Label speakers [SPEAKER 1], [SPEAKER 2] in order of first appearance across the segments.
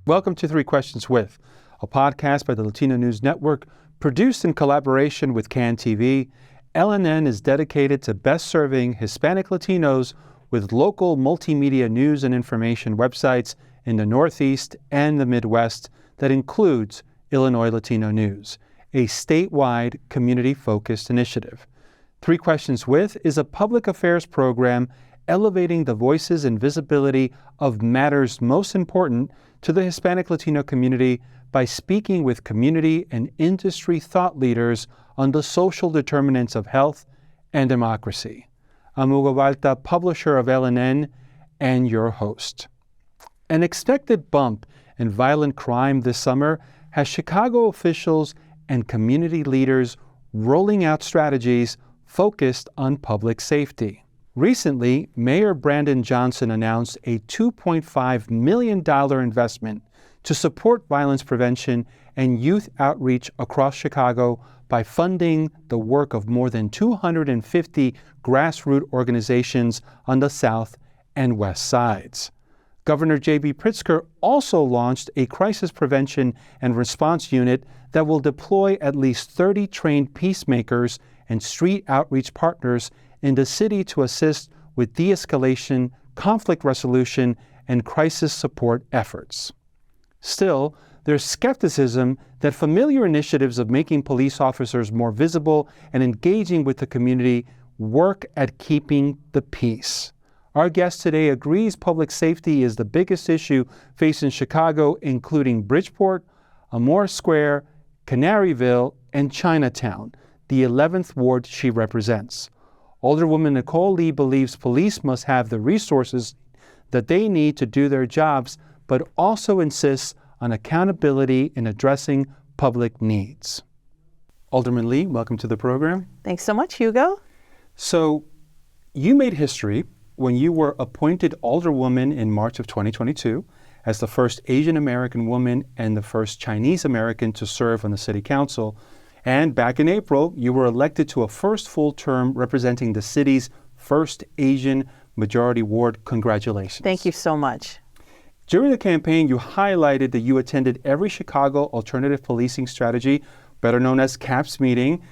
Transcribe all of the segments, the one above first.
[SPEAKER 1] Welcome to Three Questions With, a podcast by the Latino News Network, produced in collaboration with CAN TV. LNN is dedicated to best serving Hispanic Latinos with local multimedia news and information websites in the Northeast and the Midwest that includes Illinois Latino News, a statewide community-focused initiative. Three Questions With is a public affairs program elevating the voices and visibility of matters most important to the Hispanic Latino community by speaking with community and industry thought leaders on the social determinants of health and democracy. I'm Hugo, publisher of LNN and your host. An expected bump in violent crime this summer has Chicago officials and community leaders rolling out strategies focused on public safety. Recently, Mayor Brandon Johnson announced a $2.5 million investment to support violence prevention and youth outreach across Chicago by funding the work of more than 250 grassroots organizations on the South and West sides. Governor J.B. Pritzker also launched a crisis prevention and response unit that will deploy at least 30 trained peacemakers and street outreach partners in the city to assist with de-escalation, conflict resolution, and crisis support efforts. Still, there's skepticism that familiar initiatives of making police officers more visible and engaging with the community work at keeping the peace. Our guest today agrees public safety is the biggest issue facing Chicago, including Bridgeport, Amoore Square, Canaryville, and Chinatown, the 11th ward she represents. Alderwoman Nicole Lee believes police must have the resources that they need to do their jobs, but also insists on accountability in addressing public needs. Alderman Lee, welcome to the program.
[SPEAKER 2] Thanks so much, Hugo.
[SPEAKER 1] So, you made history when you were appointed Alderwoman in March of 2022 as the first Asian American woman and the first Chinese American to serve on the City Council. And back in April, you were elected to a first full term representing the city's first Asian majority ward. Congratulations.
[SPEAKER 2] Thank you so much.
[SPEAKER 1] During the campaign, you highlighted that you attended every Chicago Alternative Policing Strategy, better known as CAPS meeting,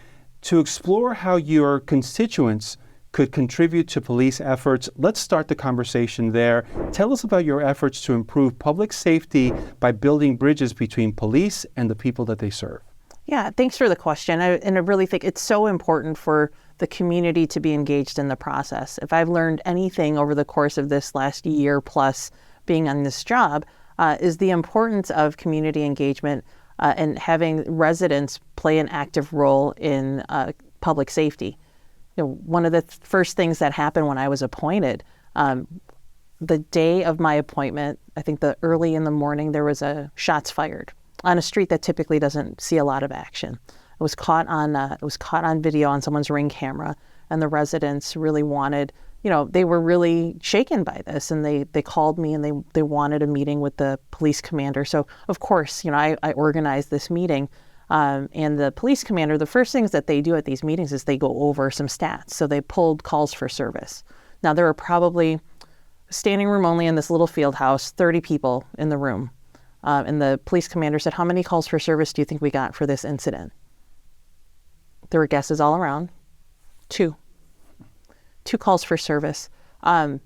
[SPEAKER 1] to explore how your constituents could contribute to police efforts. Let's start the conversation there. Tell us about your efforts to improve public safety by building bridges between police and the people that they serve.
[SPEAKER 2] Yeah, thanks for the question. I really think it's so important for the community to be engaged in the process. If I've learned anything over the course of this last year plus being on this job, is the importance of community engagement and having residents play an active role in public safety. One of the first things that happened when I was appointed, the day of my appointment, I think early in the morning, there was shots fired on a street that typically doesn't see a lot of action. It was caught on video on someone's Ring camera, and the residents really wanted, they were really shaken by this, and they called me and they wanted a meeting with the police commander. So of course, I organized this meeting, and the police commander, the first things that they do at these meetings is they go over some stats. So they pulled calls for service. Now there were probably, standing room only in this little field house, 30 people in the room. And the police commander said, how many calls for service do you think we got for this incident? There were guesses all around. Two calls for service. I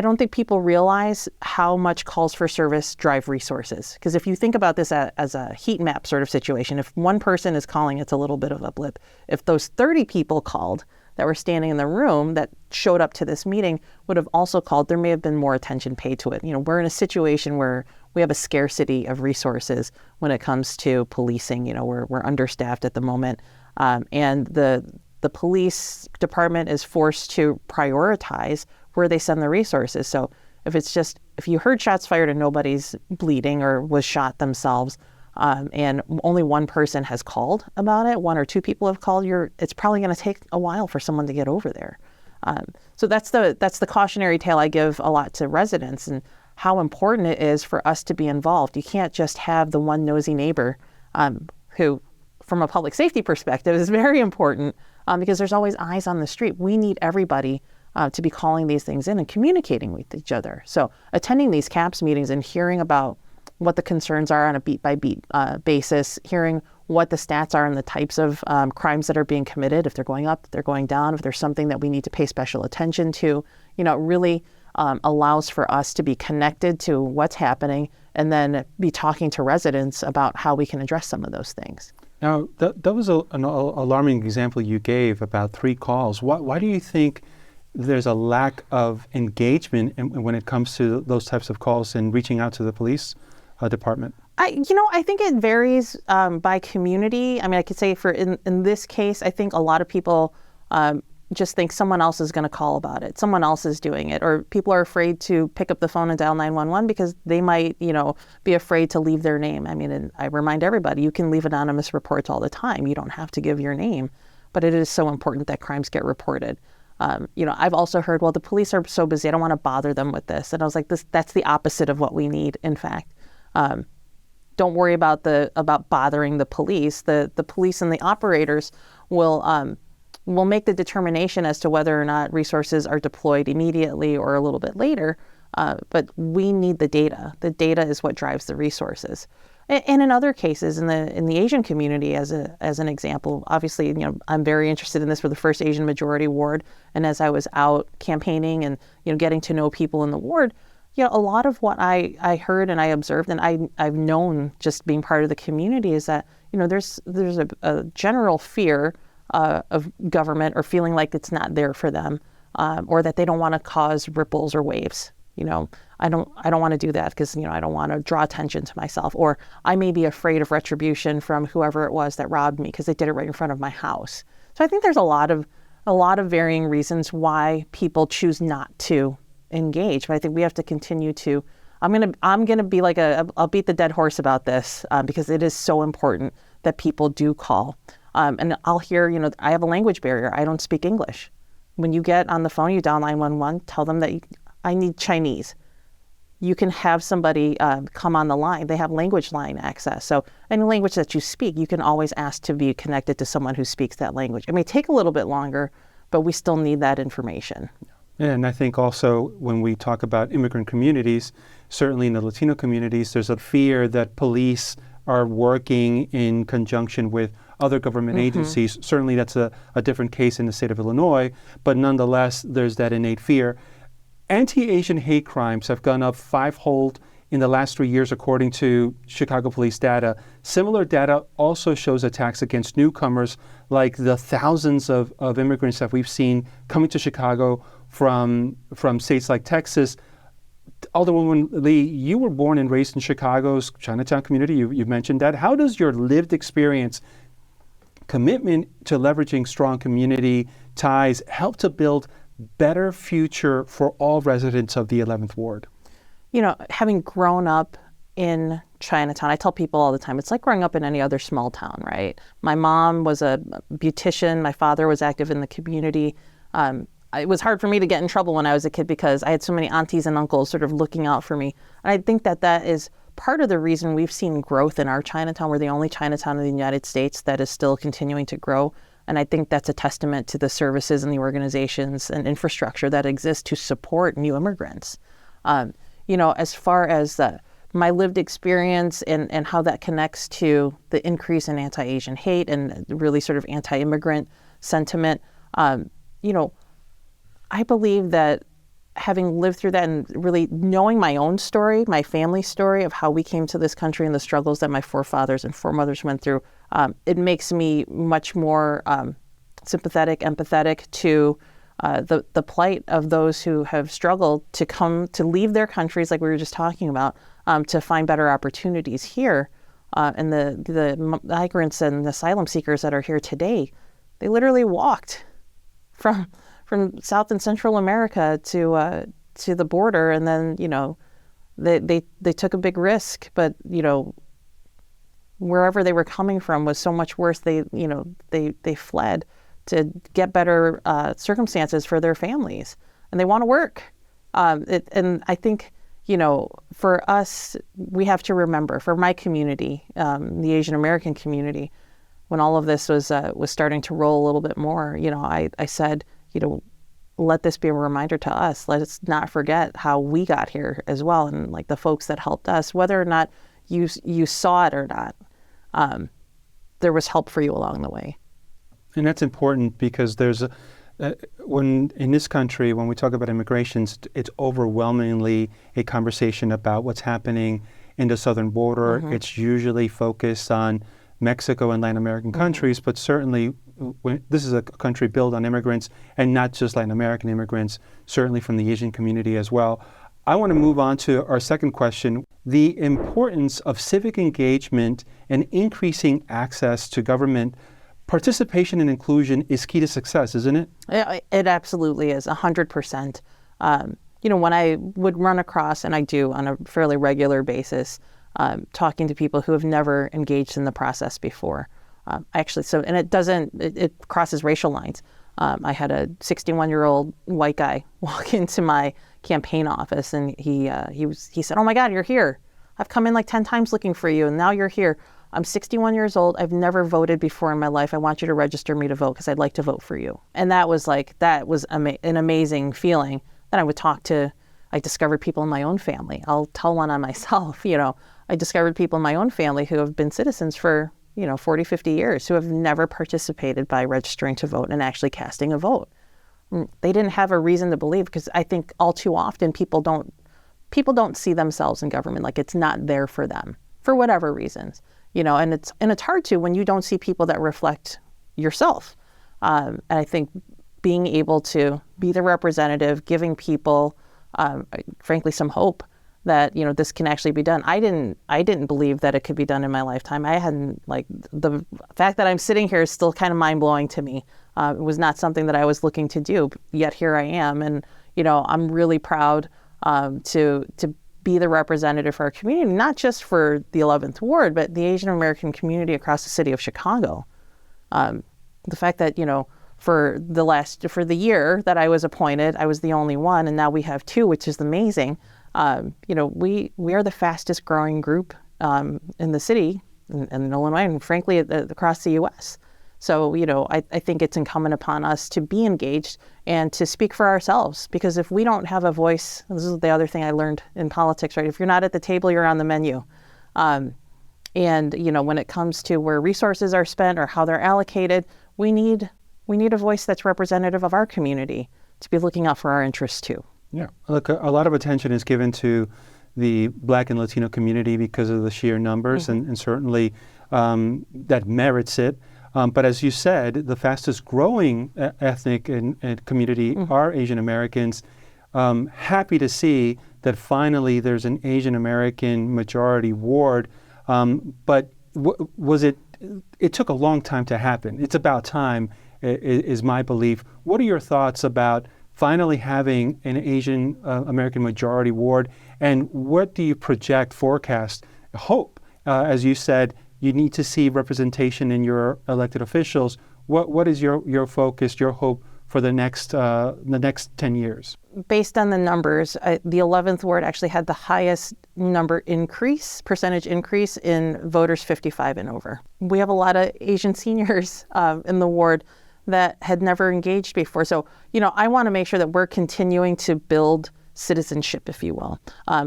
[SPEAKER 2] don't think people realize how much calls for service drive resources. Because if you think about this as a heat map sort of situation, if one person is calling, it's a little bit of a blip. If those 30 people called that were standing in the room that showed up to this meeting would have also called, there may have been more attention paid to it. We're in a situation where we have a scarcity of resources when it comes to policing. We're understaffed at the moment. And the police department is forced to prioritize where they send the resources. So if you heard shots fired and nobody's bleeding or was shot themselves, and only one person has called about it, one or two people have called, it's probably going to take a while for someone to get over there. So that's the cautionary tale I give a lot to residents, and how important it is for us to be involved. You can't just have the one nosy neighbor who, from a public safety perspective, is very important because there's always eyes on the street. We need everybody to be calling these things in and communicating with each other. So attending these CAPS meetings and hearing about what the concerns are on a beat by beat basis, hearing what the stats are and the types of crimes that are being committed, if they're going up, if they're going down, if there's something that we need to pay special attention to. It really allows for us to be connected to what's happening and then be talking to residents about how we can address some of those things.
[SPEAKER 1] Now, that was an alarming example you gave about 3 calls. Why do you think there's a lack of engagement when it comes to those types of calls and reaching out to the police department?
[SPEAKER 2] I think it varies by community. I mean, I could say in this case, I think a lot of people just think someone else is going to call about it. Someone else is doing it. Or people are afraid to pick up the phone and dial 911 because they might, be afraid to leave their name. I mean, and I remind everybody, you can leave anonymous reports all the time. You don't have to give your name. But it is so important that crimes get reported. I've also heard, well, the police are so busy, I don't want to bother them with this. And I was like, that's the opposite of what we need, in fact. Don't worry about bothering the police. The police and the operators will make the determination as to whether or not resources are deployed immediately or a little bit later. But we need the data. The data is what drives the resources. And in other cases, in the Asian community, as an example, obviously, I'm very interested in this for the first Asian majority ward. And as I was out campaigning and getting to know people in the ward, a lot of what I heard and I observed and I've known just being part of the community is that there's a general fear of government or feeling like it's not there for them, or that they don't want to cause ripples or waves. I don't want to do that because I don't want to draw attention to myself, or I may be afraid of retribution from whoever it was that robbed me because they did it right in front of my house. So I think there's a lot of varying reasons why people choose not to engage, but I think we have to continue to. I'm gonna be like I'll beat the dead horse about this because it is so important that people do call. And I'll hear, I have a language barrier. I don't speak English. When you get on the phone, you dial 911, tell them that I need Chinese. You can have somebody come on the line. They have language line access. So any language that you speak, you can always ask to be connected to someone who speaks that language. It may take a little bit longer, but we still need that information.
[SPEAKER 1] And I think also when we talk about immigrant communities, certainly in the Latino communities, there's a fear that police are working in conjunction with other government agencies. Certainly that's a different case in the state of Illinois, but nonetheless, there's that innate fear. Anti-Asian hate crimes have gone up 5-fold in the last 3 years, according to Chicago police data. Similar data also shows attacks against newcomers, like the thousands of immigrants that we've seen coming to Chicago from states like Texas. Alderwoman Lee, you were born and raised in Chicago's Chinatown community. You mentioned that. How does your lived experience, commitment to leveraging strong community ties help to build better future for all residents of the 11th Ward?
[SPEAKER 2] Having grown up in Chinatown, I tell people all the time, it's like growing up in any other small town, right? My mom was a beautician. My father was active in the community. It was hard for me to get in trouble when I was a kid because I had so many aunties and uncles sort of looking out for me. And I think that is part of the reason we've seen growth in our Chinatown. We're the only Chinatown in the United States that is still continuing to grow. And I think that's a testament to the services and the organizations and infrastructure that exist to support new immigrants. As far as my lived experience and how that connects to the increase in anti-Asian hate and really sort of anti-immigrant sentiment, I believe that having lived through that and really knowing my own story, my family's story of how we came to this country and the struggles that my forefathers and foremothers went through, it makes me much more sympathetic, empathetic to the plight of those who have struggled to leave their countries, like we were just talking about, to find better opportunities here. And the migrants and asylum seekers that are here today, they literally walked from South and Central America to the border, and then they took a big risk, but wherever they were coming from was so much worse. They fled to get better circumstances for their families, and they want to work. And I think for us, we have to remember, for my community, the Asian American community, when all of this was starting to roll a little bit more, I said, let this be a reminder to us. Let us not forget how we got here as well, and like the folks that helped us, whether or not you saw it or not, there was help for you along the way.
[SPEAKER 1] And that's important because there's when in this country, when we talk about immigration, it's overwhelmingly a conversation about what's happening in the southern border. Mm-hmm. It's usually focused on Mexico and Latin American countries, but certainly this is a country built on immigrants, and not just Latin American immigrants, certainly from the Asian community as well. I want to move on to our second question, the importance of civic engagement and increasing access to government. Participation and inclusion is key to success, isn't it?
[SPEAKER 2] It absolutely is, 100%. When I would run across, and I do on a fairly regular basis, talking to people who have never engaged in the process before. It crosses racial lines. I had a 61-year-old white guy walk into my campaign office, and he said, "Oh my God, you're here. I've come in like 10 times looking for you, and now you're here. I'm 61 years old. I've never voted before in my life. I want you to register me to vote because I'd like to vote for you." And that was an amazing feeling. Then I discovered people in my own family. I'll tell one on myself, I discovered people in my own family who have been citizens for, 40, 50 years who have never participated by registering to vote and actually casting a vote. They didn't have a reason to believe, because I think all too often people don't see themselves in government, like it's not there for them for whatever reasons. And it's hard to when you don't see people that reflect yourself. And I think being able to be the representative, giving people, frankly, some hope that this can actually be done. I didn't believe that it could be done in my lifetime. I hadn't the fact that I'm sitting here is still kind of mind blowing to me. It was not something that I was looking to do, yet here I am, and I'm really proud to be the representative for our community, not just for the 11th Ward, but the Asian American community across the city of Chicago. The fact that, for the year that I was appointed, I was the only one, and now we have two, which is amazing. We are the fastest growing group in the city, in Illinois, and frankly, across the U.S. So, I think it's incumbent upon us to be engaged and to speak for ourselves, because if we don't have a voice, this is the other thing I learned in politics, right? If you're not at the table, you're on the menu. And, when it comes to where resources are spent or how they're allocated, we need a voice that's representative of our community to be looking out for our interests too.
[SPEAKER 1] Yeah, look, a lot of attention is given to the Black and Latino community because of the sheer numbers, and certainly that merits it. But as you said, the fastest growing ethnic and community are Asian Americans. Happy to see that finally there's an Asian American majority ward. But it took a long time to happen. It's about time, is my belief. What are your thoughts about finally having an Asian American majority ward, and what do you forecast, hope? As you said, you need to see representation in your elected officials. What is your focus, your hope for the next 10 years?
[SPEAKER 2] Based on the numbers, the 11th Ward actually had the highest percentage increase in voters 55 and over. We have a lot of Asian seniors in the ward that had never engaged before. So, I want to make sure that we're continuing to build citizenship, if you will,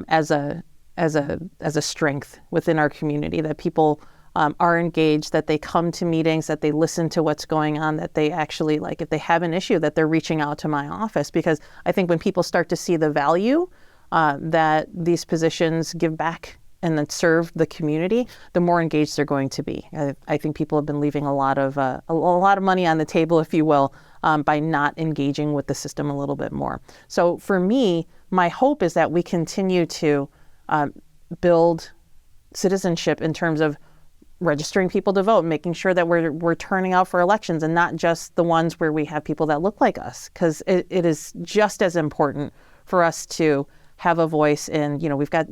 [SPEAKER 2] as a strength within our community, that people are engaged, that they come to meetings, that they listen to what's going on, that they actually, if they have an issue, that they're reaching out to my office. Because I think when people start to see the value that these positions give back and then serve the community, the more engaged they're going to be. I think people have been leaving a lot of money on the table, if you will, by not engaging with the system a little bit more. So for me, my hope is that we continue to build citizenship in terms of registering people to vote, making sure that we're turning out for elections, and not just the ones where we have people that look like us, because it is just as important for us to have a voice in, we've got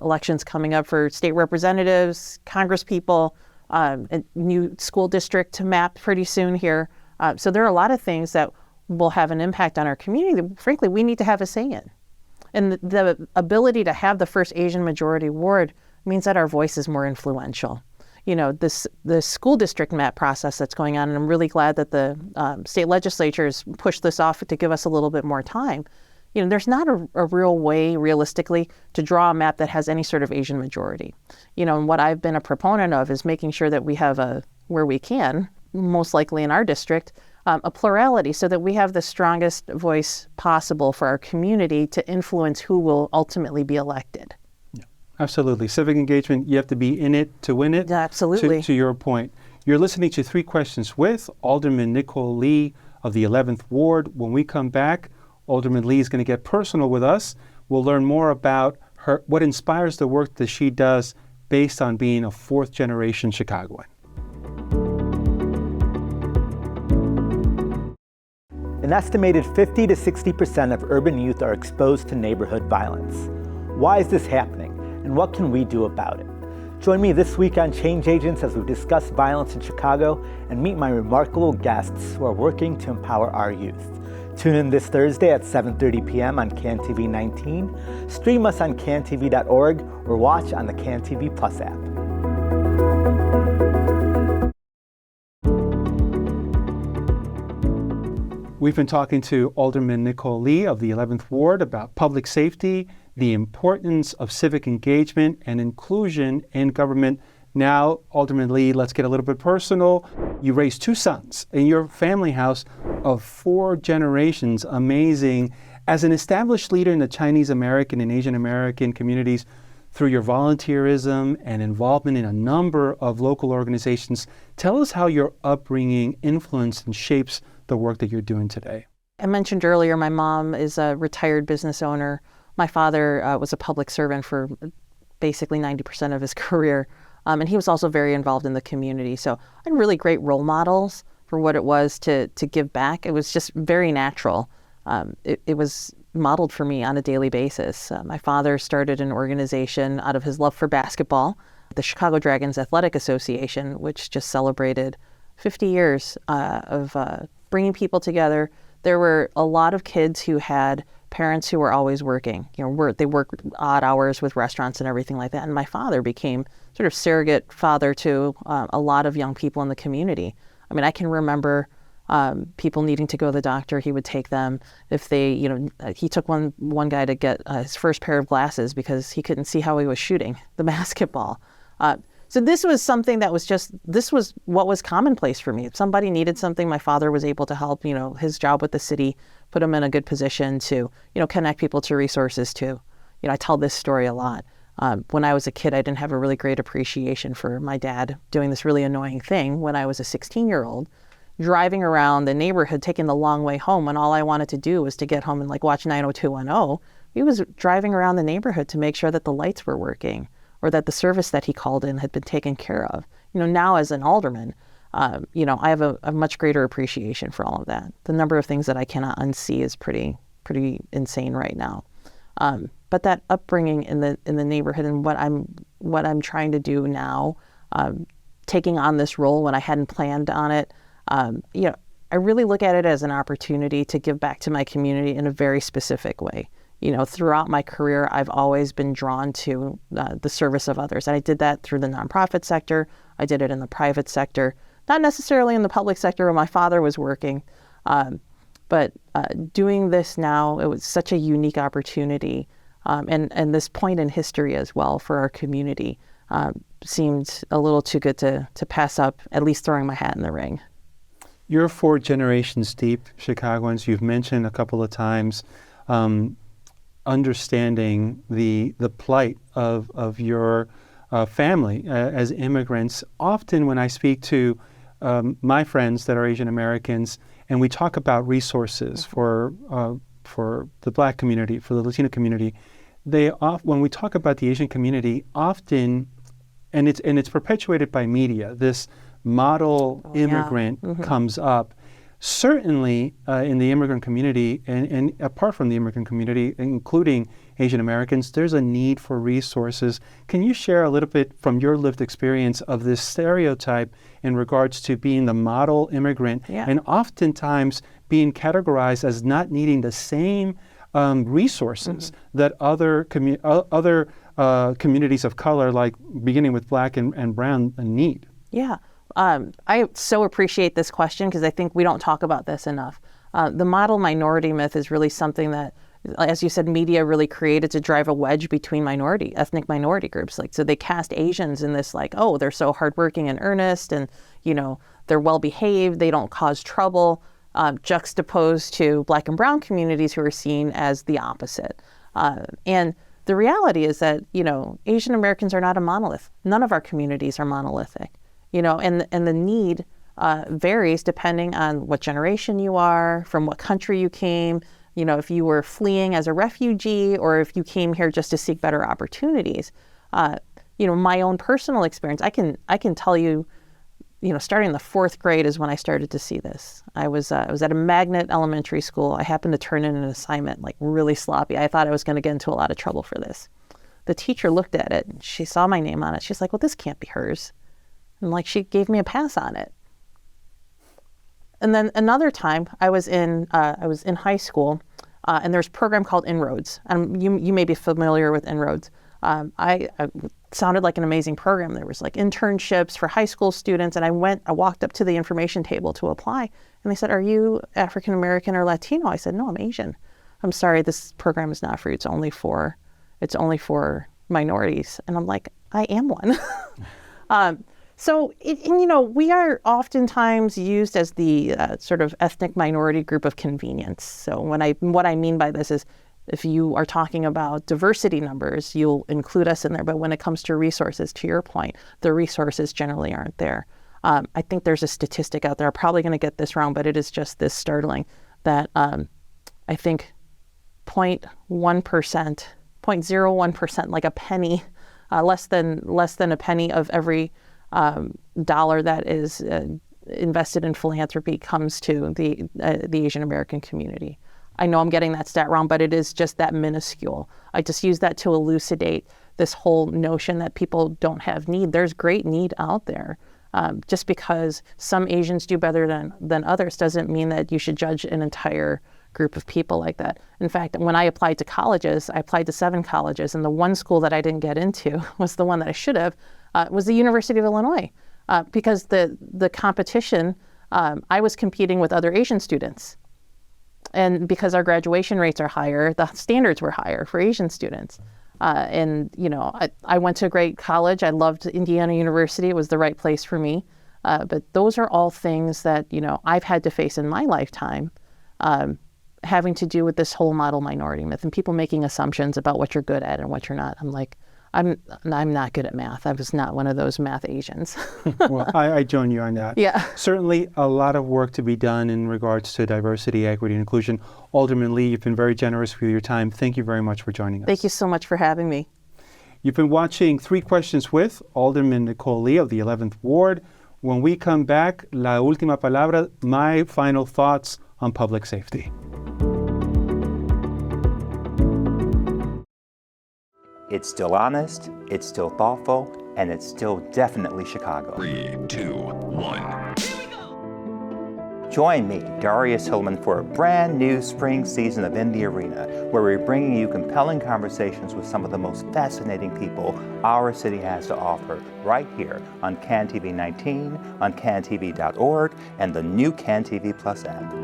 [SPEAKER 2] elections coming up for state representatives, congresspeople, a new school district to map pretty soon here. So there are a lot of things that will have an impact on our community that, frankly, we need to have a say in. And the ability to have the first Asian majority ward means that our voice is more influential. The school district map process that's going on, and I'm really glad that the state legislatures pushed this off to give us a little bit more time. there's not a real way, realistically, to draw a map that has any sort of Asian majority. And what I've been a proponent of is making sure that we have where we can, most likely in our district, a plurality so that we have the strongest voice possible for our community to influence who will ultimately be elected.
[SPEAKER 1] Yeah, absolutely. Civic engagement, you have to be in it to win it.
[SPEAKER 2] Yeah, absolutely.
[SPEAKER 1] To your point. You're listening to Three Questions with Alderman Nicole Lee of the 11th Ward. When we come back, Alderman Lee is going to get personal with us. We'll learn more about what inspires the work that she does based on being a fourth-generation Chicagoan.
[SPEAKER 3] An estimated 50 to 60% of urban youth are exposed to neighborhood violence. Why is this happening, and what can we do about it? Join me this week on Change Agents as we discuss violence in Chicago and meet my remarkable guests who are working to empower our youth. Tune in this Thursday at 7:30 p.m. on CanTV 19, stream us on cantv.org, or watch on the CanTV Plus app.
[SPEAKER 1] We've been talking to Alderman Nicole Lee of the 11th Ward about public safety, the importance of civic engagement and inclusion in government. Now, Alderman Lee, let's get a little bit personal. You raised two sons in your family house of 4 generations. Amazing. As an established leader in the Chinese American and Asian American communities, through your volunteerism and involvement in a number of local organizations, tell us how your upbringing influenced and shapes the work that you're doing today.
[SPEAKER 2] I mentioned earlier, my mom is a retired business owner. My father was a public servant for basically 90% of his career. And he was also very involved in the community. So I had really great role models for what it was to give back. It was just very natural. It was modeled for me on a daily basis. My father started an organization out of his love for basketball, the Chicago Dragons Athletic Association, which just celebrated 50 years of bringing people together. There were a lot of kids who had parents who were always working. They worked odd hours with restaurants and everything like that. And my father became sort of surrogate father to a lot of young people in the community. I mean, I can remember people needing to go to the doctor. He would take them. If they, he took one guy to get his first pair of glasses because he couldn't see how he was shooting the basketball. So this was something that this was what was commonplace for me. If somebody needed something, my father was able to help. His job with the city put him in a good position to, connect people to resources too. I tell this story a lot. When I was a kid, I didn't have a really great appreciation for my dad doing this really annoying thing when I was a 16-year-old, driving around the neighborhood, taking the long way home when all I wanted to do was to get home and watch 90210. He was driving around the neighborhood to make sure that the lights were working or that the service that he called in had been taken care of. Now as an alderman, I have a much greater appreciation for all of that. The number of things that I cannot unsee is pretty insane right now. But that upbringing in the neighborhood and what I'm trying to do now, taking on this role when I hadn't planned on it, I really look at it as an opportunity to give back to my community in a very specific way. Throughout my career, I've always been drawn to the service of others. And I did that through the nonprofit sector. I did it in the private sector, not necessarily in the public sector where my father was working. But doing this now, it was such a unique opportunity. And this point in history as well for our community seemed a little too good to pass up, at least throwing my hat in the ring.
[SPEAKER 1] You're 4 generations deep, Chicagoans. You've mentioned a couple of times understanding the plight of your family as immigrants. Often when I speak to my friends that are Asian Americans and we talk about resources for the Black community, for the Latino community, when we talk about the Asian community, often, and it's perpetuated by media, this model immigrant comes up. Certainly in the immigrant community, and apart from the immigrant community, including Asian Americans, there's a need for resources. Can you share a little bit from your lived experience of this stereotype in regards to being the model immigrant and oftentimes being categorized as not needing the same resources that other communities of color, like beginning with Black and Brown, need?
[SPEAKER 2] Yeah. I so appreciate this question because I think we don't talk about this enough. The model minority myth is really something that as you said, media really created to drive a wedge between ethnic minority groups. Like, so they cast Asians in this like, oh, they're so hardworking and earnest, and they're well behaved, they don't cause trouble, juxtaposed to Black and brown communities who are seen as the opposite. And the reality is that Asian Americans are not a monolith. None of our communities are monolithic. And the need varies depending on what generation you are, from what country you came, if you were fleeing as a refugee or if you came here just to seek better opportunities. My own personal experience, I can tell you, starting in the 4th grade is when I started to see this. I was at a magnet elementary school. I happened to turn in an assignment like really sloppy. I thought I was going to get into a lot of trouble for this. The teacher looked at it and she saw my name on it. She's like, well, this can't be hers. And like, she gave me a pass on it. And then another time I was in high school, and there's a program called Inroads. And you may be familiar with Inroads. I sounded like an amazing program. There was like internships for high school students, and I walked up to the information table to apply, and they said, "Are you African American or Latino?" I said, "No, I'm Asian." "I'm sorry, this program is not for you. It's only for minorities." And I'm like, I am one. So, we are oftentimes used as the sort of ethnic minority group of convenience. So what I mean by this is, if you are talking about diversity numbers, you'll include us in there. But when it comes to resources, to your point, the resources generally aren't there. I think there's a statistic out there. I'm probably going to get this wrong, but it is just this startling that I think 0.1%, 0.01%, like a penny, less than a penny of every dollar that is invested in philanthropy comes to the Asian American community. I know I'm getting that stat wrong, but it is just that minuscule. I just use that to elucidate this whole notion that people don't have need. There's great need out there. Just because some Asians do better than others doesn't mean that you should judge an entire group of people like that. In fact, when I applied to colleges, I applied to 7 colleges, and the one school that I didn't get into was the one that I should have, was the University of Illinois. Because the competition, I was competing with other Asian students. And because our graduation rates are higher, the standards were higher for Asian students. I went to a great college. I loved Indiana University. It was the right place for me. But those are all things that, I've had to face in my lifetime, having to do with this whole model minority myth and people making assumptions about what you're good at and what you're not. I'm like, I'm not good at math. I was not one of those math Asians.
[SPEAKER 1] Well, I join you on that.
[SPEAKER 2] Yeah.
[SPEAKER 1] Certainly a lot of work to be done in regards to diversity, equity, and inclusion. Alderman Lee, you've been very generous with your time. Thank you very much for joining us.
[SPEAKER 2] Thank you so much for having me.
[SPEAKER 1] You've been watching 3 Questions with Alderman Nicole Lee of the 11th Ward. When we come back, La Última Palabra, my final thoughts on public safety.
[SPEAKER 4] It's still honest, it's still thoughtful, and it's still definitely Chicago.
[SPEAKER 5] 3, 2, 1.
[SPEAKER 4] Join me, Darius Hillman, for a brand new spring season of In the Arena, where we're bringing you compelling conversations with some of the most fascinating people our city has to offer, right here on CAN TV 19, on cantv.org, and the new CAN TV Plus app.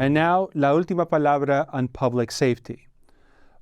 [SPEAKER 1] And now, La Última Palabra on public safety.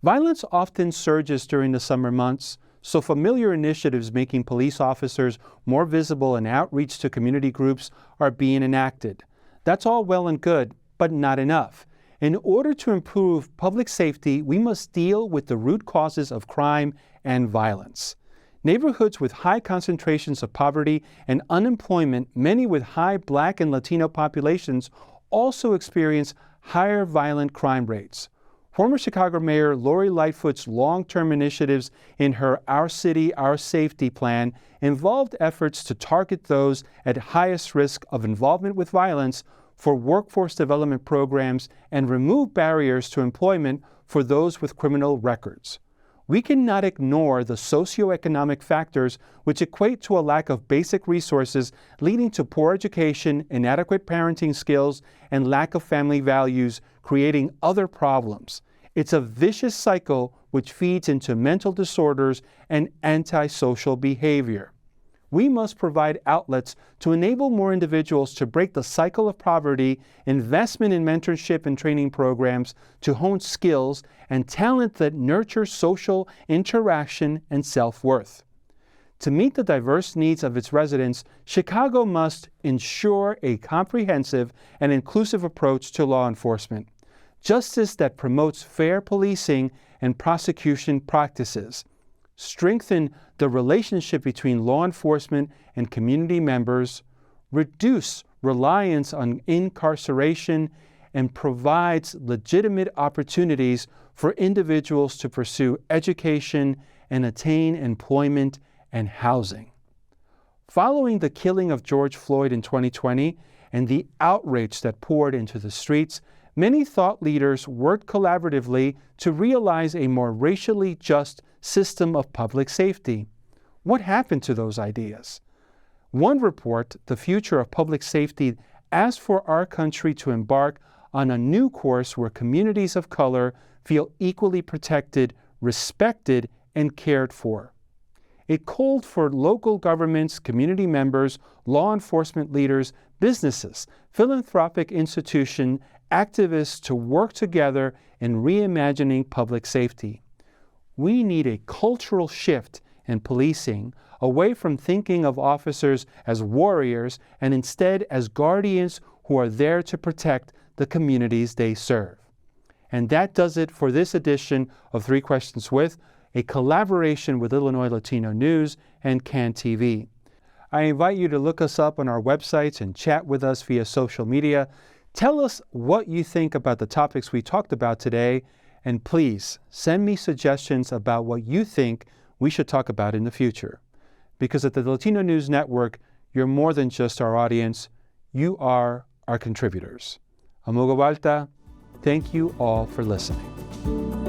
[SPEAKER 1] Violence often surges during the summer months, so familiar initiatives making police officers more visible and outreach to community groups are being enacted. That's all well and good, but not enough. In order to improve public safety, we must deal with the root causes of crime and violence. Neighborhoods with high concentrations of poverty and unemployment, many with high Black and Latino populations, also experience higher violent crime rates. Former Chicago Mayor Lori Lightfoot's long-term initiatives in her Our City, Our Safety plan involved efforts to target those at highest risk of involvement with violence for workforce development programs and remove barriers to employment for those with criminal records. We cannot ignore the socioeconomic factors which equate to a lack of basic resources leading to poor education, inadequate parenting skills, and lack of family values, creating other problems. It's a vicious cycle which feeds into mental disorders and antisocial behavior. We must provide outlets to enable more individuals to break the cycle of poverty, investment in mentorship and training programs to hone skills and talent that nurture social interaction and self-worth. To meet the diverse needs of its residents, Chicago must ensure a comprehensive and inclusive approach to law enforcement, justice that promotes fair policing and prosecution practices, strengthen the relationship between law enforcement and community members, reduce reliance on incarceration, and provides legitimate opportunities for individuals to pursue education and attain employment and housing. Following the killing of George Floyd in 2020 and the outrage that poured into the streets, many thought leaders worked collaboratively to realize a more racially just system of public safety. What happened to those ideas? One report, The Future of Public Safety, asked for our country to embark on a new course where communities of color feel equally protected, respected, and cared for. It called for local governments, community members, law enforcement leaders, businesses, philanthropic institutions, activists to work together in reimagining public safety. We need a cultural shift in policing, away from thinking of officers as warriors and instead as guardians who are there to protect the communities they serve. And that does it for this edition of Three Questions With, a collaboration with Illinois Latino News and CAN TV. I invite you to look us up on our websites and chat with us via social media. Tell us what you think about the topics we talked about today, and please send me suggestions about what you think we should talk about in the future. Because at the Latino News Network, you're more than just our audience, you are our contributors. Amugo Balta, thank you all for listening.